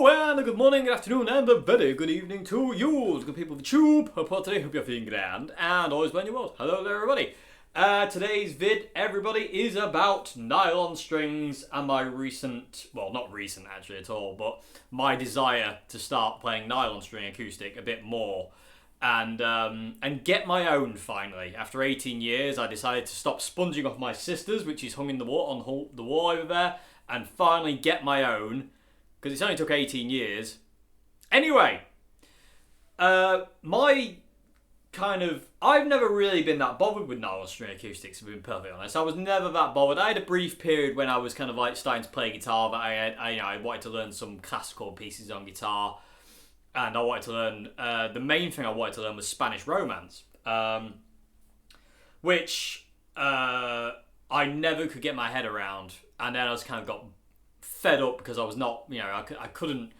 Hello and good morning, good afternoon and a very good evening to you, good people of the tube. Hope today, hope you're feeling grand and always when you want. Hello there everybody. Today's vid, everybody, is about nylon strings and my recent, well not recent actually at all, but my desire to start playing nylon string acoustic a bit more and get my own finally. After 18 years I decided to stop sponging off my sister's, which is hung in the wall, on the wall over there, and finally get my own. Because it's only took 18 years. Anyway, I've never really been that bothered with nylon string acoustics, to be perfectly honest. I was never that bothered. I had a brief period when I was kind of like starting to play guitar that I wanted to learn some classical pieces on guitar. And I wanted to learn, the main thing I wanted to learn was Spanish Romance. Which I never could get my head around. And then I just kind of got fed up because I was not, I couldn't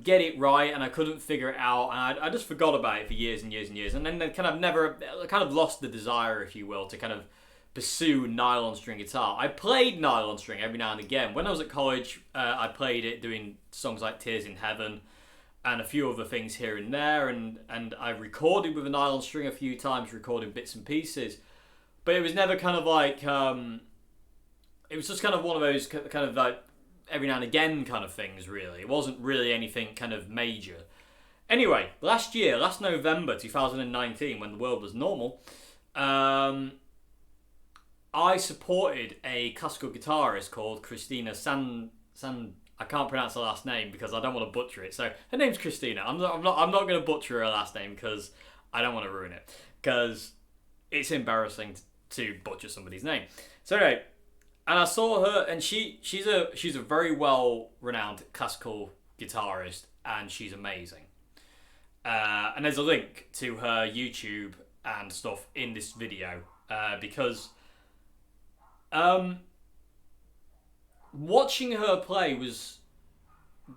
get it right and I couldn't figure it out, and I just forgot about it for years and years and years, and then I kind of lost the desire, if you will, to kind of pursue nylon string guitar. I played nylon string every now and again. When I was at college, I played it doing songs like Tears in Heaven and a few other things here and there, and I recorded with a nylon string a few times, recording bits and pieces, but it was never kind of like, it was just kind of one of those kind of like every now and again kind of things, really. It wasn't really anything kind of major. Anyway, last November 2019, when the world was normal, I supported a classical guitarist called Christina San. I can't pronounce her last name because I don't want to butcher it. So her name's Christina. I'm not going to butcher her last name because I don't want to ruin it, because it's embarrassing to butcher somebody's name. So anyway. And I saw her, and she's a very well-renowned classical guitarist, and she's amazing. And there's a link to her YouTube and stuff in this video, because watching her play was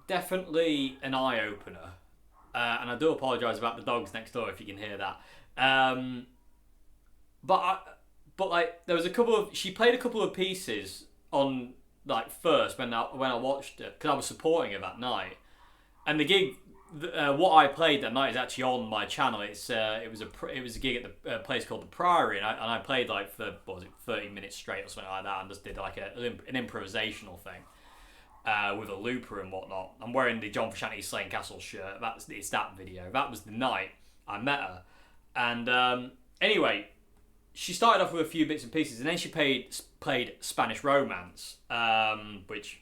definitely an eye-opener. And I do apologise about the dogs next door if you can hear that. But like, there was she played a couple of pieces on, like, first when I watched it, because I was supporting her that night. And the gig, what I played that night is actually on my channel. It was a gig at the place called the Priory, and I played like for, 30 minutes straight or something like that, and just did like an improvisational thing with a looper and whatnot. I'm wearing the John Frusciante Slain Castle shirt. It's that video. That was the night I met her, and anyway. She started off with a few bits and pieces, and then she played Spanish Romance, which...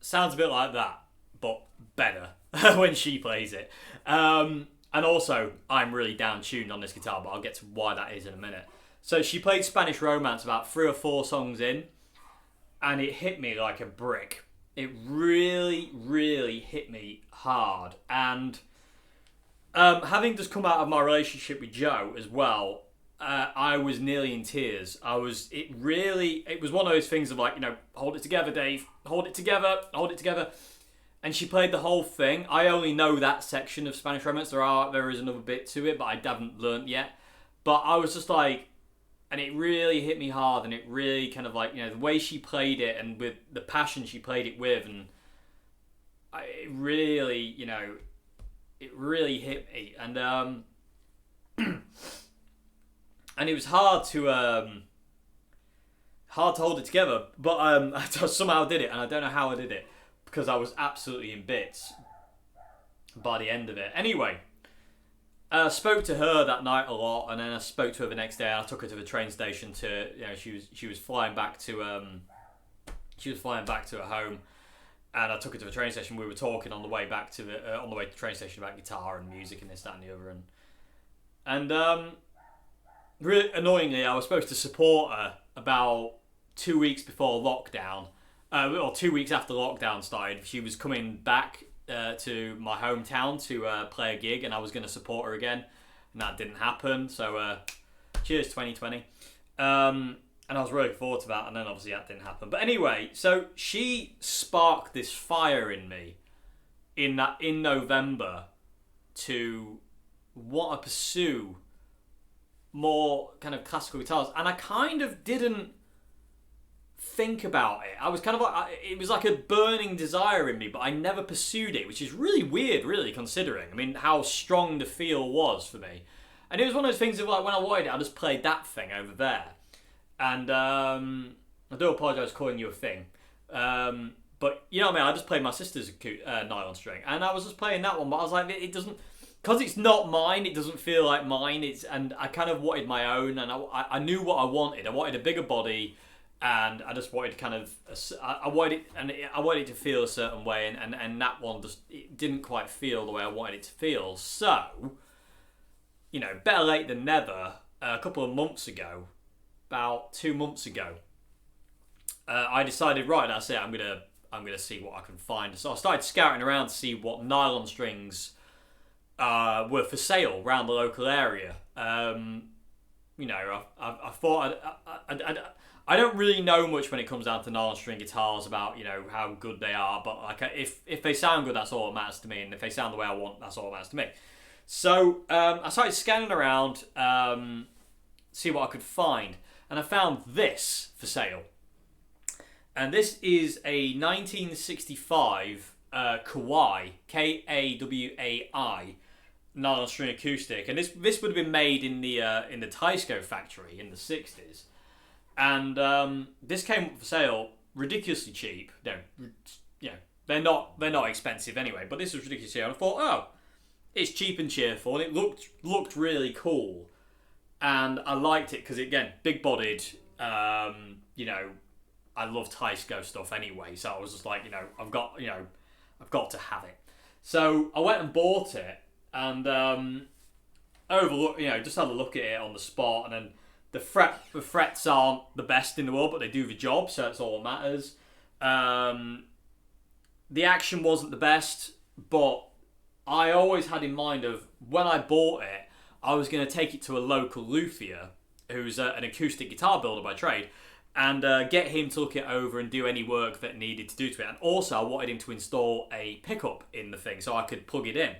sounds a bit like that, but better when she plays it. And also, I'm really down-tuned on this guitar, but I'll get to why that is in a minute. So she played Spanish Romance about 3 or 4 songs in, and it hit me like a brick. It really, really hit me hard. And having just come out of my relationship with Joe as well, I was nearly in tears. It was one of those things of like, hold it together, Dave. Hold it together. And she played the whole thing. I only know that section of Spanish Romance. There is another bit to it, but I haven't learnt yet. But I was just like, and it really hit me hard, and it really kind of like, the way she played it and with the passion she played it with, and it really hit me. And and it was hard to hold it together, but I somehow did it, and I don't know how I did it, because I was absolutely in bits by the end of it. Anyway, I spoke to her that night a lot, and then I spoke to her the next day, and I took her to the train station to, she was flying back to her home, and I took her to the train station. We were talking on the way back to the train station about guitar and music and this, that, and the other, and really annoyingly, I was supposed to support her about 2 weeks before lockdown, or 2 weeks after lockdown started. She was coming back to my hometown to play a gig, and I was going to support her again, and that didn't happen. So cheers 2020. And I was really looking forward to that, and then obviously that didn't happen. But anyway, so she sparked this fire in me in November to want to pursue more kind of classical guitars, and I kind of didn't think about it. I was kind of like, it was like a burning desire in me, but I never pursued it, which is really weird, really, considering, I mean, how strong the feel was for me. And it was one of those things of like, when I wanted it, I just played that thing over there. And I do apologise for calling you a thing. But, you know what I mean, I just played my sister's nylon string, and I was just playing that one, but I was like, it doesn't, because it's not mine, it doesn't feel like mine, and I kind of wanted my own, and I knew what I wanted. I wanted a bigger body, and I just wanted kind of, I wanted it to feel a certain way, and that one just, it didn't quite feel the way I wanted it to feel. So, you know, better late than never. A couple of months ago, about 2 months ago, I decided, right, that's it, I'm gonna see what I can find. So I started scouting around to see what nylon strings were for sale around the local area. You know, I thought I don't really know much when it comes down to nylon string guitars about, you know, how good they are, but like if they sound good, that's all that matters to me, and if they sound the way I want, that's all that matters to me. So I started scanning around, see what I could find, and I found this for sale. And this is a 1965 Kawai, Kawai, nylon string acoustic, and this would have been made in the Tysco factory in the 60s, and this came up for sale ridiculously cheap. No, you know, they're not expensive anyway, but this was ridiculously cheap. And I thought, oh, it's cheap and cheerful, and it looked really cool, and I liked it because, again, big bodied. You know, I love Tysco stuff anyway, so I was just like, you know, I've got to have it. So I went and bought it, and just had a look at it on the spot, and then the frets aren't the best in the world, but they do the job, so that's all that matters. The action wasn't the best, but I always had in mind of when I bought it, I was going to take it to a local luthier who's an acoustic guitar builder by trade, and get him to look it over and do any work that needed to do to it. And also, I wanted him to install a pickup in the thing so I could plug it in.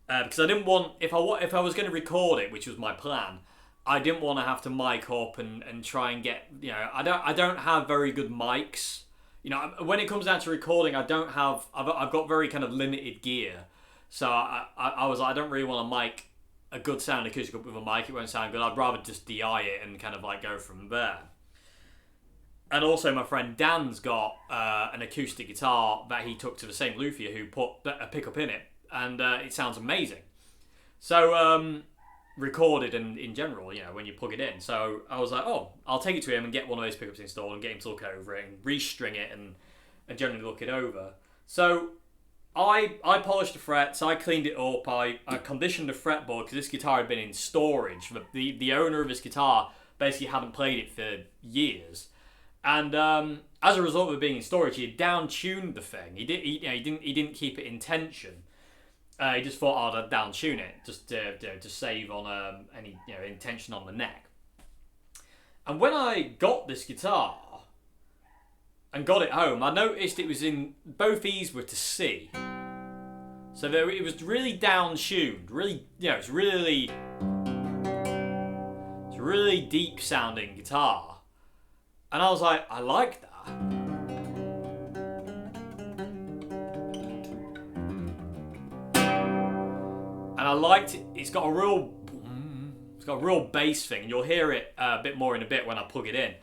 Because I didn't want, if I was going to record it, which was my plan, I didn't want to have to mic up and try and get, you know, I don't have very good mics. You know, when it comes down to recording, I've got very kind of limited gear. So I was like, I don't really want to mic a good sound acoustic up with a mic. It won't sound good. I'd rather just DI it and kind of like go from there. And also, my friend Dan's got an acoustic guitar that he took to the same luthier who put a pickup in it, and it sounds amazing. So recorded and in general, you know, when you plug it in. So I was like, oh, I'll take it to him and get one of those pickups installed and get him to look over it and restring it and generally look it over. So I polished the frets, I cleaned it up, I conditioned the fretboard because this guitar had been in storage. The owner of this guitar basically hadn't played it for years. And as a result of it being in storage, he had down-tuned the thing. He didn't keep it in tension. He just thought, oh, I'd down-tune it just to save on any intention on the neck. And when I got this guitar and got it home, I noticed it was in both E's were to C. So it was really down-tuned. Really, it's a really deep-sounding guitar. And I was like, I like that. And I liked it. It's got a real bass thing, and you'll hear it a bit more in a bit when I plug it in.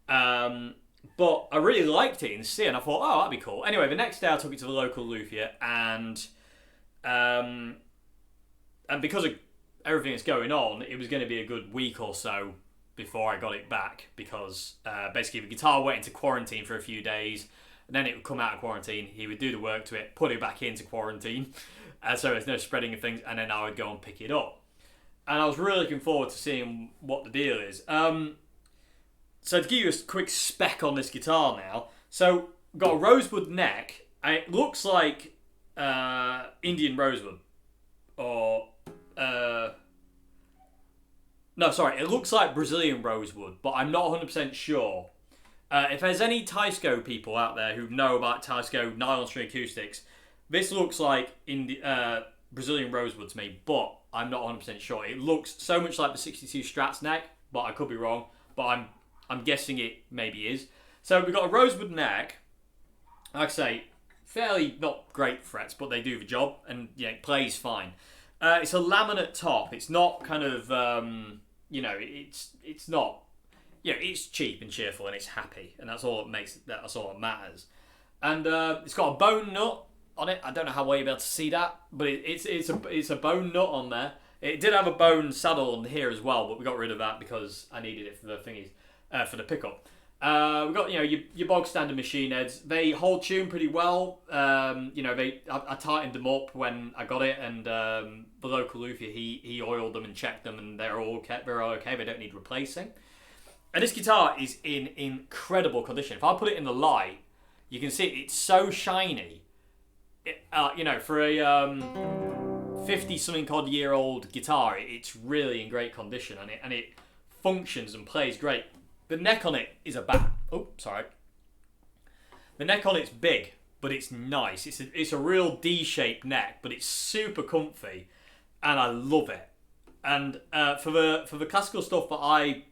But I really liked it in C, and I thought, oh, that'd be cool. Anyway, the next day I took it to the local luthier, and because of everything that's going on, it was going to be a good week or so before I got it back, because basically the guitar went into quarantine for a few days, and then it would come out of quarantine, he would do the work to it, put it back into quarantine, so there's no spreading of things, and then I would go and pick it up. And I was really looking forward to seeing what the deal is. So to give you a quick spec on this guitar now, so got a rosewood neck, and it looks like Indian rosewood, or no, sorry, it looks like Brazilian rosewood, but I'm not 100% sure. If there's any Teisco people out there who know about Teisco nylon string acoustics, this looks like Brazilian rosewood to me, but I'm not 100% sure. It looks so much like the 62 Strats neck, but I could be wrong. But I'm guessing it maybe is. So we've got a rosewood neck. Like I say, fairly not great frets, but they do the job, and yeah, it plays fine. It's a laminate top. It's not kind of it's not. It's cheap and cheerful, and it's happy, and that's all that's all that matters. And it's got a bone nut on it. I don't know how well you'll be able to see that, but it's a bone nut on there. It did have a bone saddle on here as well, but we got rid of that because I needed it for the thingies, for the pickup. We've got your bog standard machine heads. They hold tune pretty well. I tightened them up when I got it, and the local luthier he oiled them and checked them, and they're all okay. They're all okay. They don't need replacing. And this guitar is in incredible condition. If I put it in the light, you can see it's so shiny. For a 50-something odd year old guitar, it's really in great condition, and it functions and plays great. The neck on it is a bat. Oh, sorry. The neck on it's big, but it's nice. It's a real D-shaped neck, but it's super comfy, and I love it. And for the classical stuff that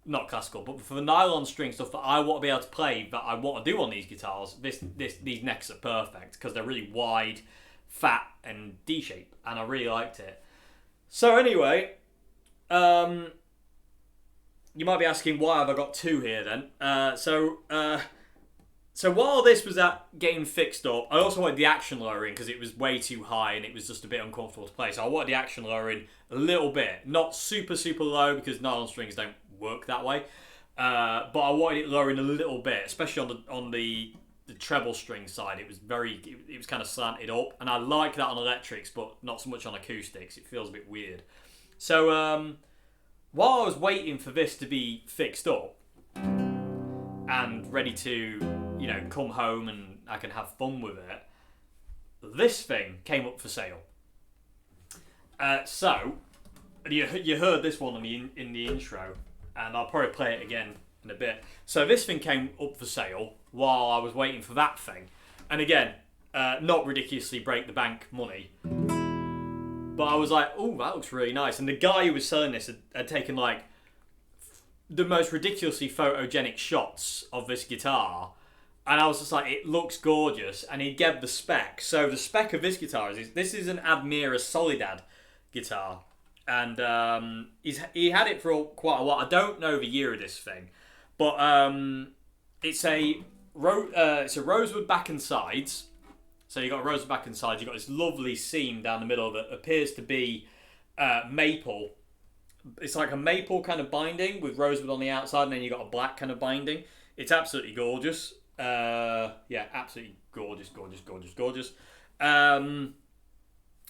not classical, but for the nylon string stuff that I want to be able to play, that I want to do on these guitars, these necks are perfect because they're really wide, fat, and D-shaped, and I really liked it. So anyway, you might be asking, why have I got two here then? So while this was getting fixed up, I also wanted the action lowering because it was way too high and it was just a bit uncomfortable to play. So I wanted the action lowering a little bit, not super low because nylon strings don't work that way. But I wanted it lowering a little bit, especially on the treble string side. It was kind of slanted up, and I like that on electrics, but not so much on acoustics. It feels a bit weird. So while I was waiting for this to be fixed up and ready to, come home and I can have fun with it, this thing came up for sale. So you heard this one in the intro, and I'll probably play it again in a bit. So this thing came up for sale while I was waiting for that thing, and again, not ridiculously break the bank money. But I was like, oh, that looks really nice. And the guy who was selling this had taken like the most ridiculously photogenic shots of this guitar. And I was just like, it looks gorgeous. And he gave the spec. So the spec of this guitar is this is an Admira Soledad guitar. And he had it for quite a while. I don't know the year of this thing. But it's a rosewood back and sides. So you've got a rosewood back and sides. You've got this lovely seam down the middle that appears to be maple. It's like a maple kind of binding with rosewood on the outside, and then you've got a black kind of binding. It's absolutely gorgeous. Absolutely gorgeous.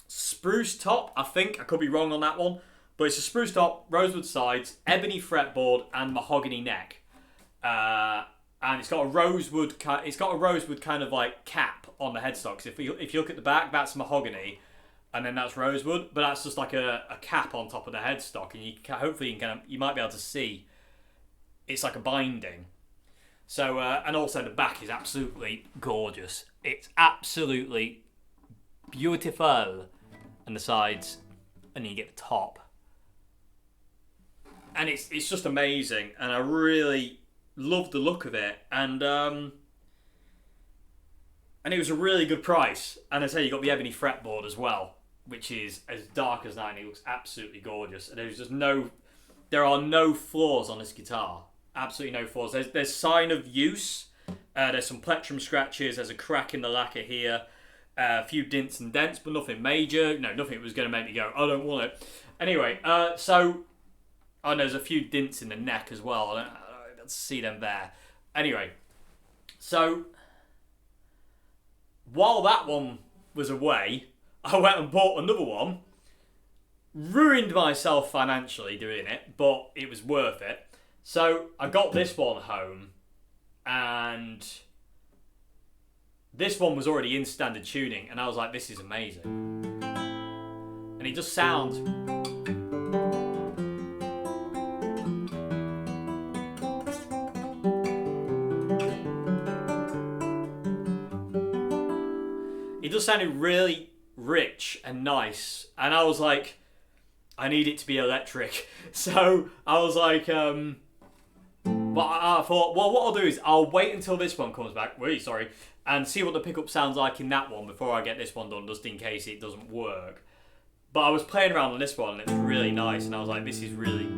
Spruce top, I think. I could be wrong on that one. But it's a spruce top, rosewood sides, ebony fretboard, and mahogany neck. And it's got a rosewood kind of like cap on the headstocks. If you look at the back, that's mahogany, and then that's rosewood. But that's just like a cap on top of the headstock, and you might be able to see it's like a binding. So and also the back is absolutely gorgeous. It's absolutely beautiful, and the sides, and then you get the top, and it's just amazing, and I really loved the look of it, and it was a really good price. And I say you got the ebony fretboard as well, which is as dark as night, and it looks absolutely gorgeous. And there are no flaws on this guitar, absolutely no flaws. There's sign of use. There's some plectrum scratches. There's a crack in the lacquer here, a few dints and dents, but nothing major. No, nothing that was going to make me go, I don't want it. Anyway, there's a few dints in the neck as well. I don't able to see them there. Anyway, so while that one was away, I went and bought another one. Ruined myself financially doing it, but it was worth it. So I got this one home, and this one was already in standard tuning, and I was like, this is amazing. And it just sounds... It just sounded really rich and nice, and I was like, I need it to be electric. So I was like, but I thought, well, what I'll do is I'll wait until this one comes back, really sorry, and see what the pickup sounds like in that one before I get this one done, just in case it doesn't work. But I was playing around on this one, and it was really nice, and I was like, this is really...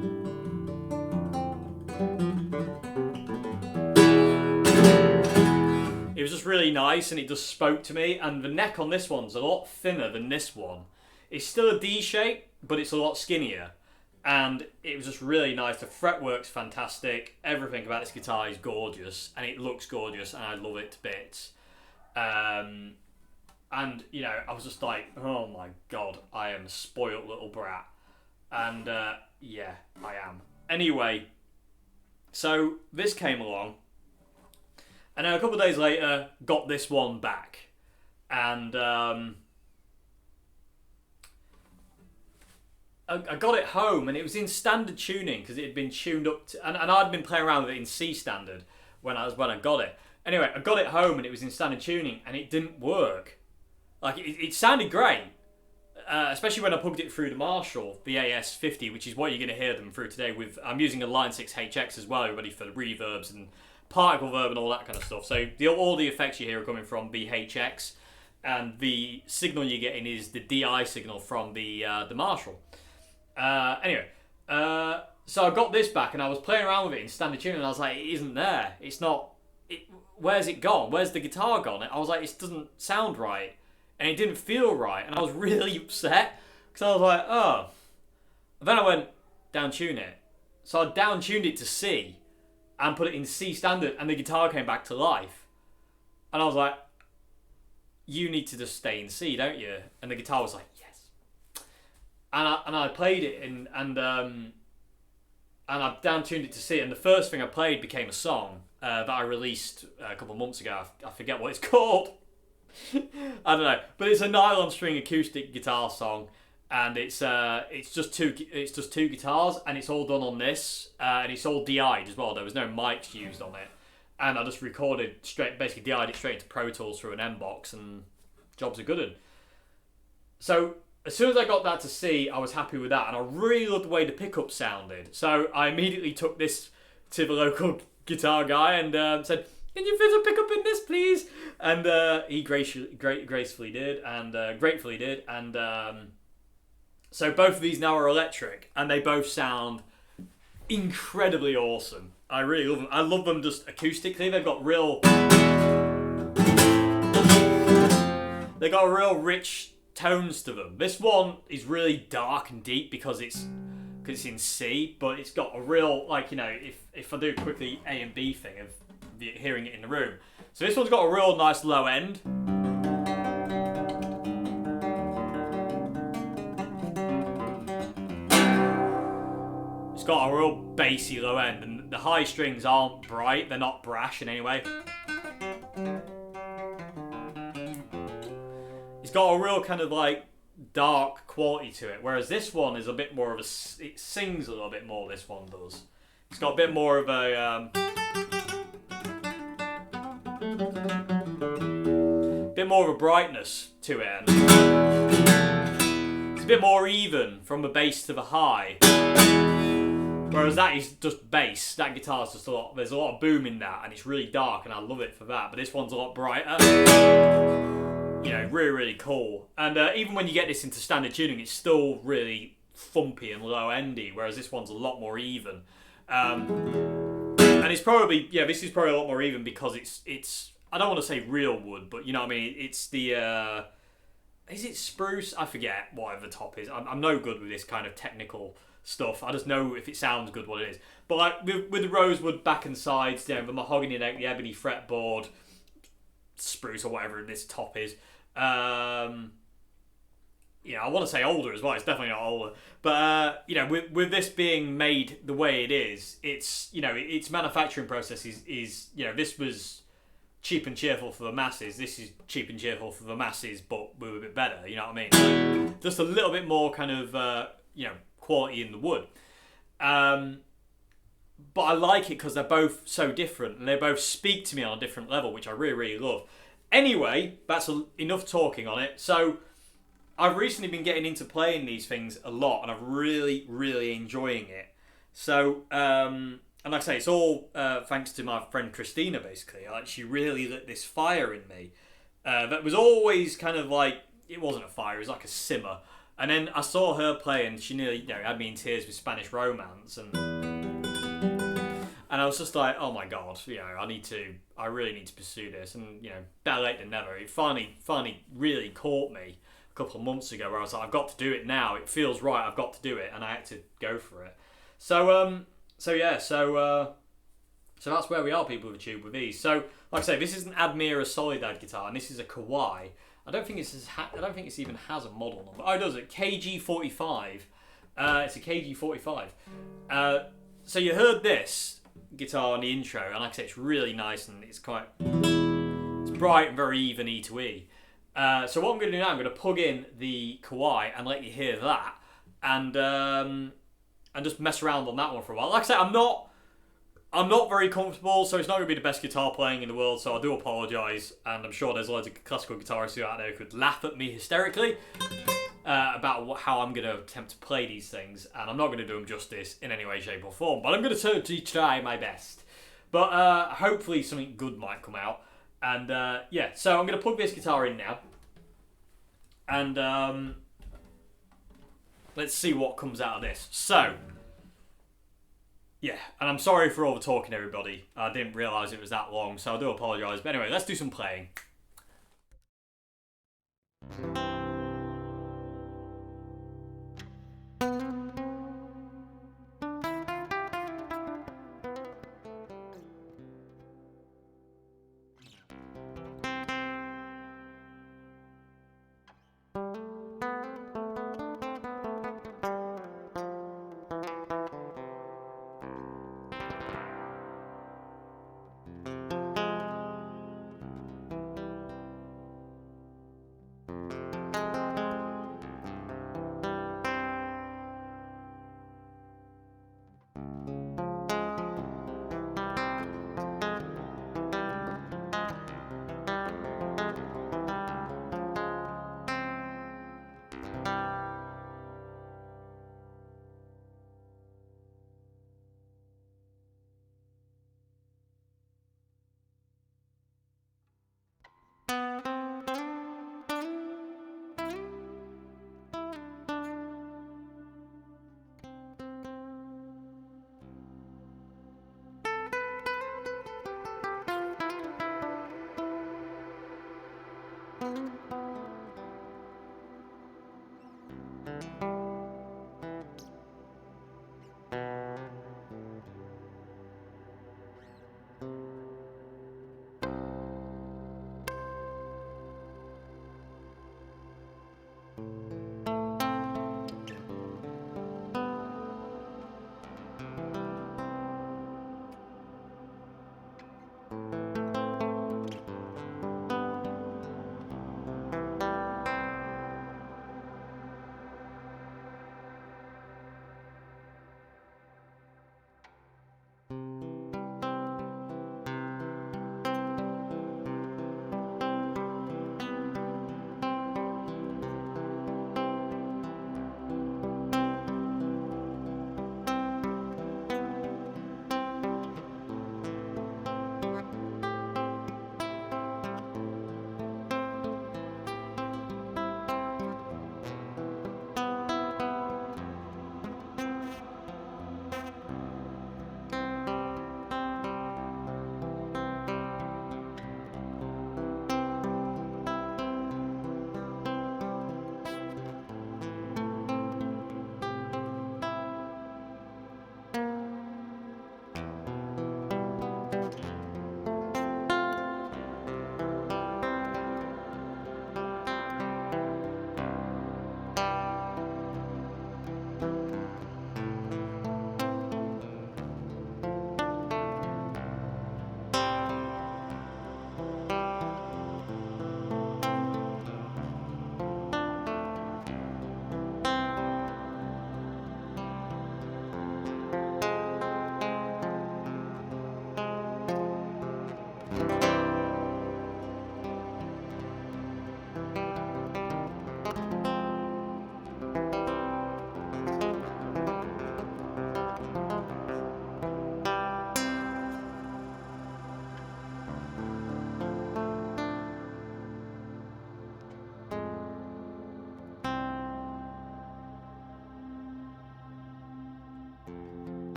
It was just really nice, and it just spoke to me, and the neck on this one's a lot thinner than this one. It's still a D shape, but it's a lot skinnier, and it was just really nice. The fretwork's fantastic, everything about this guitar is gorgeous, and it looks gorgeous, and I love it to bits. And, you know, I was just like, oh my god, I am a spoiled little brat. And, yeah, I am. Anyway, so this came along, and then a couple of days later, got this one back. And I got it home, and it was in standard tuning because it had been tuned up to, and I'd been playing around with it in C standard when I got it. Anyway, I got it home, and it was in standard tuning, and it didn't work. Like, it sounded great, especially when I plugged it through the Marshall, the AS50, which is what you're going to hear them through today. With I'm using a Line 6 HX as well, everybody, for the reverbs and particle verb and all that kind of stuff. So all the effects you hear are coming from the HX, and the signal you're getting is the DI signal from the Marshall. Anyway, so I got this back, and I was playing around with it in standard tuning, and I was like, it isn't there. It's not. Where's it gone? Where's the guitar gone? I was like, it doesn't sound right, and it didn't feel right, and I was really upset because I was like, oh. And then I went down tune it, so I down tuned it to C, and put it in C standard, and the guitar came back to life, and I was like, you need to just stay in C, don't you? And the guitar was like, yes. And I played it, and I down tuned it to C, and the first thing I played became a song that I released a couple of months ago. I forget what it's called. I don't know, but it's a nylon string acoustic guitar song, and it's just two guitars, and it's all done on this, and it's all DI'd as well. There was no mics used on it, and I just recorded basically DI'd it straight into Pro Tools through an M-Box, and jobs are good 'un. So as soon as I got that to C, I was happy with that, and I really loved the way the pickup sounded. So I immediately took this to the local guitar guy and said, can you fit a pickup in this, please? And he gracefully did, and gratefully did. And so both of these now are electric, and they both sound incredibly awesome. I really love them. I love them just acoustically. They've got real rich tones to them. This one is really dark and deep because it's in C, but it's got a real, like, you know, if I do quickly A and B thing of hearing it in the room. So this one's got a real nice low end. It's got a real bassy low end, and the high strings aren't bright, they're not brash in any way. It's got a real kind of like dark quality to it, whereas this one is a bit more of it sings a little bit more, this one does. It's got a bit more of a brightness to it. It's a bit more even from the bass to the high, whereas that is just bass. That guitar's just there's a lot of boom in that, and it's really dark, and I love it for that. But this one's a lot brighter. You know, really, really cool. And even when you get this into standard tuning, it's still really thumpy and low-endy, whereas this one's a lot more even. And it's probably, this is probably a lot more even because it's I don't want to say real wood, but you know what I mean? It's the, is it spruce? I forget whatever the top is. I'm no good with this kind of technical stuff. I just know if it sounds good what it is. But like with the rosewood back and sides, you know, the mahogany neck, the ebony fretboard, spruce or whatever this top is, you know, I want to say older as well. It's definitely not older, but you know, with this being made the way it is, it's, you know, its manufacturing process is you know, this was cheap and cheerful for the masses. This is cheap and cheerful for the masses, but we're a bit better. You know what I mean? Like, just a little bit more kind of you know, quality in the wood. But I like it because they're both so different and they both speak to me on a different level, which I really, really love. Anyway, that's enough talking on it. So I've recently been getting into playing these things a lot, and I'm really, really enjoying it. So, and like I say, it's all thanks to my friend Christina, basically. Like, she really lit this fire in me that was always kind of like, it wasn't a fire, it was like a simmer. And then I saw her play, and she nearly, you know, had me in tears with Spanish Romance, and I was just like, oh my god, you know, I really need to pursue this. And, you know, better late than never. It finally really caught me a couple of months ago, where I was like, I've got to do it now. It feels right. I've got to do it, and I had to go for it. So that's where we are, people of the tube, with these. So, like I say, this is an Admira Solidad guitar, and this is a Kawai. I don't think it even has a model number. Oh, it does. It KG45. It's a KG45. So you heard this guitar on the intro, and like I say, it's really nice, and it's bright and very even E to E. So what I'm going to do now, I'm going to plug in the Kawai and let you hear that, and just mess around on that one for a while. Like I said, I'm not very comfortable, so it's not going to be the best guitar playing in the world, so I do apologise, and I'm sure there's loads of classical guitarists out there who could laugh at me hysterically about how I'm going to attempt to play these things, and I'm not going to do them justice in any way, shape or form, but I'm going to try my best. But hopefully something good might come out, and yeah, so I'm going to plug this guitar in now, and let's see what comes out of this. So, yeah, and I'm sorry for all the talking, everybody. I didn't realise it was that long, so I do apologise. But anyway, let's do some playing.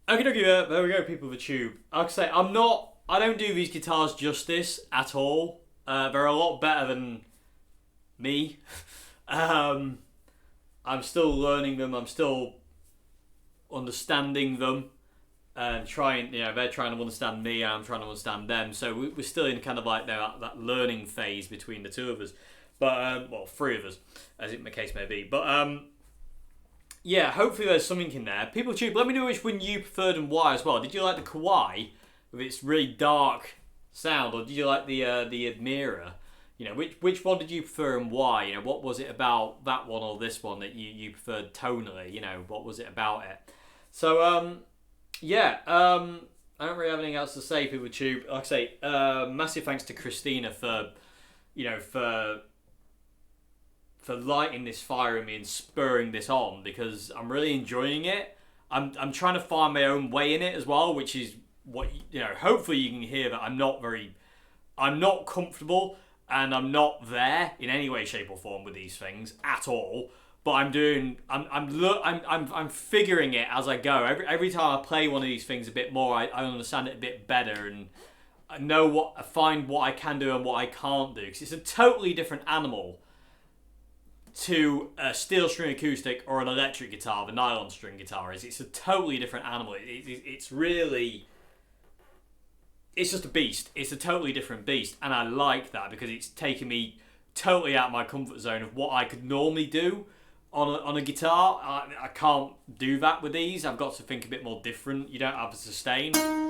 Okay, there we go, people of the tube. Like I say, I don't do these guitars justice at all. They're a lot better than me. I'm still learning them. I'm still understanding them. And trying, they're trying to understand me, and I'm trying to understand them. So we're still in kind of like that learning phase between the two of us. But, well, three of us, as the case may be. But, yeah, hopefully there's something in there. People tube, let me know which one you preferred and why as well. Did you like the Kawaii with its really dark sound, or did you like the Admira? Which one did you prefer and why? What was it about that one or this one that you preferred tonally? What was it about it? So, yeah, I don't really have anything else to say, people tube. Like I say, massive thanks to Christina for lighting this fire in me and spurring this on, because I'm really enjoying it. I'm trying to find my own way in it as well, which is what hopefully you can hear that I'm not comfortable and I'm not there in any way, shape or form with these things at all. But I'm figuring it as I go. Every time I play one of these things a bit more, I understand it a bit better, and I find what I can do and what I can't do, because it's a totally different animal to a steel string acoustic or an electric guitar. The nylon string guitar it's a totally different animal. It's just a beast. It's a totally different beast, and I like that because it's taken me totally out of my comfort zone of what I could normally do on a guitar. I can't do that with these. I've got to think a bit more different. You don't have a sustain. And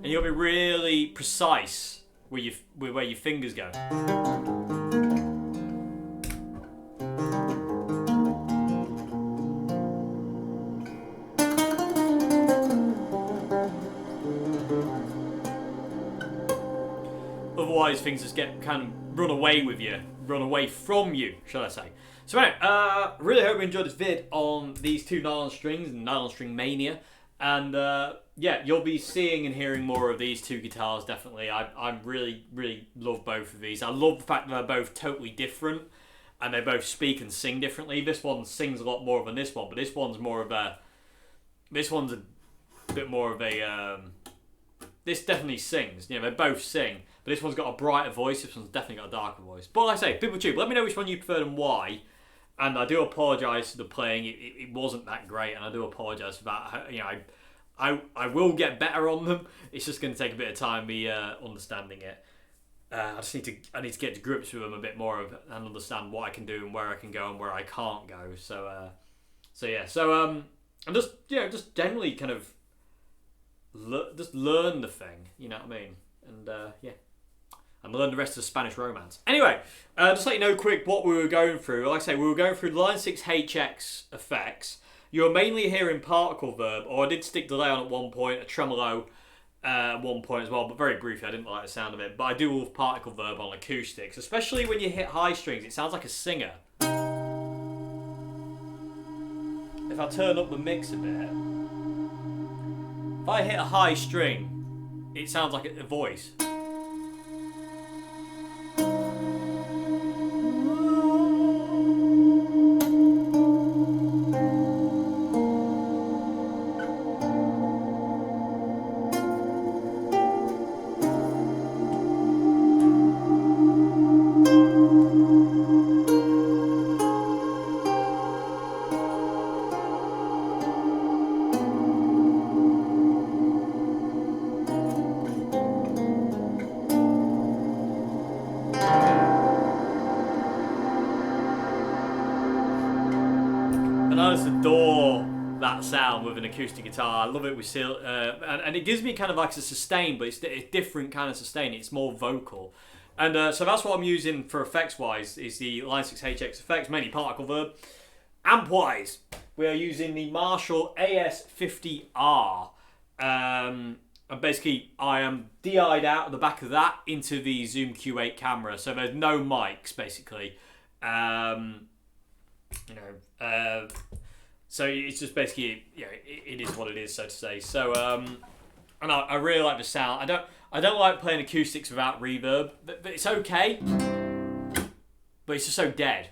you've got to be really precise with where your fingers go. Otherwise, things just get kind of run away from you, shall I say. So anyway, really hope you enjoyed this vid on these two nylon strings and nylon string mania. And yeah, you'll be seeing and hearing more of these two guitars, definitely. I really, really love both of these. I love the fact that they're both totally different, and they both speak and sing differently. This one sings a lot more than this one, but this one's a bit more of a... this definitely sings. They both sing, but this one's got a brighter voice. This one's definitely got a darker voice. But like I say, people tube, let me know which one you preferred and why. And I do apologise for the playing. It wasn't that great, and I do apologise for that. I will get better on them. It's just going to take a bit of time me understanding it. I need to get to grips with them a bit more and understand what I can do and where I can go and where I can't go. So yeah. So and just generally kind of just learn the thing. You know what I mean? And yeah. And learn the rest of the Spanish Romance. Anyway, just let you know quick what we were going through. Like I say, we were going through Line 6 HX effects. You're mainly hearing particle verb, or I did stick delay on at one point, a tremolo at one point as well, but very briefly, I didn't like the sound of it. But I do love particle verb on acoustics, especially when you hit high strings. It sounds like a singer. If I turn up the mix a bit, if I hit a high string, it sounds like a voice. I just adore that sound with an acoustic guitar. I love it with steel, and it gives me kind of like a sustain, but it's a different kind of sustain. It's more vocal, and so that's what I'm using for effects wise. Is the Line 6 HX effects, mainly particle verb. Amp wise, we are using the Marshall AS50R, and basically I am DI'd out of the back of that into the Zoom Q8 camera, so there's no mics basically. So it's just basically, it is what it is, so to say. So, and I really like the sound. I don't like playing acoustics without reverb, but it's okay. But it's just so dead.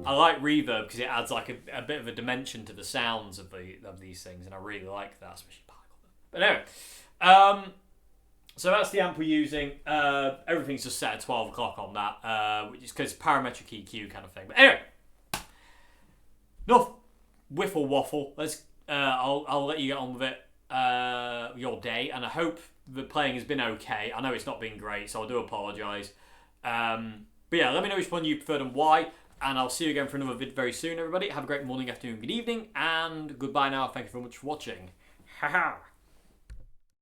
I like reverb because it adds like a bit of a dimension to the sounds of these things, and I really like that, especially particle. But anyway, so that's the amp we're using. Everything's just set at 12 o'clock on that, which is because parametric EQ kind of thing. But anyway, enough whiffle waffle. Let's. I'll let you get on with it. Your day, and I hope the playing has been okay. I know it's not been great, so I do apologise. But yeah, let me know which one you preferred and why. And I'll see you again for another vid very soon, everybody. Have a great morning, afternoon, good evening, and goodbye now. Thank you very much for watching. Haha.